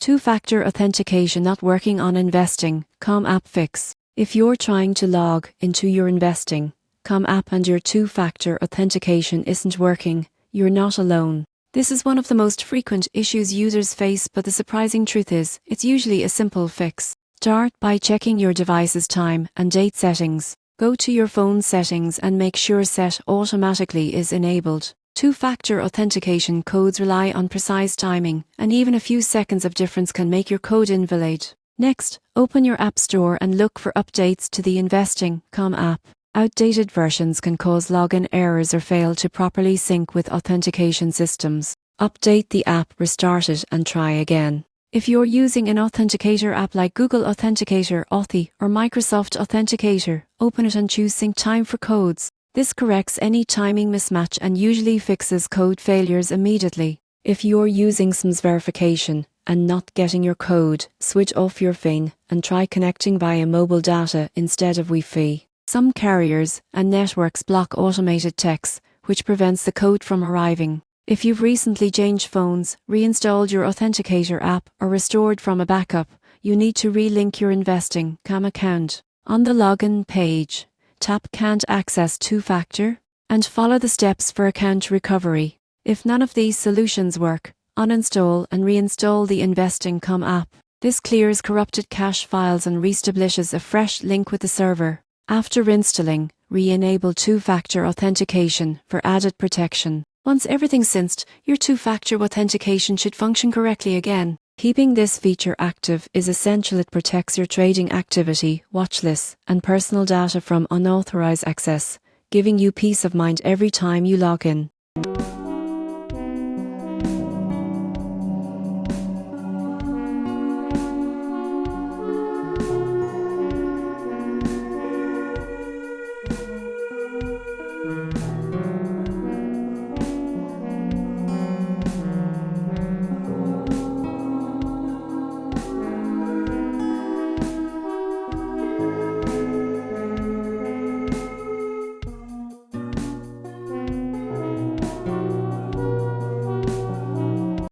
Two-factor authentication not working on Investingcom App Fix. If you're trying to log into your Investingcom app and your two-factor authentication isn't working, you're not alone. This is one of the most frequent issues users face, but the surprising truth is, it's usually a simple fix. Start by checking your device's time and date settings. Go to your phone settings and make sure Set Automatically is enabled. Two-factor authentication codes rely on precise timing, and even a few seconds of difference can make your code invalid. Next, open your App Store and look for updates to the Investingcom app. Outdated versions can cause login errors or fail to properly sync with authentication systems. Update the app, restart it, and try again. If you're using an authenticator app like Google Authenticator, Authy, or Microsoft Authenticator, open it and choose Sync Time for Codes. This corrects any timing mismatch and usually fixes code failures immediately. If you're using SIMS verification and not getting your code, switch off your phone and try connecting via mobile data instead of Wi-Fi. Some carriers and networks block automated texts, which prevents the code from arriving. If you've recently changed phones, reinstalled your Authenticator app, or restored from a backup, you need to relink your Investingcom account. On the login page, tap Can't Access Two-Factor and follow the steps for account recovery. If none of these solutions work, uninstall and reinstall the Investingcom app. This clears corrupted cache files and reestablishes a fresh link with the server. After reinstalling, re-enable two-factor authentication for added protection. Once everything's synced, your two-factor authentication should function correctly again. Keeping this feature active is essential. It protects your trading activity, watch lists, and personal data from unauthorized access, giving you peace of mind every time you log in.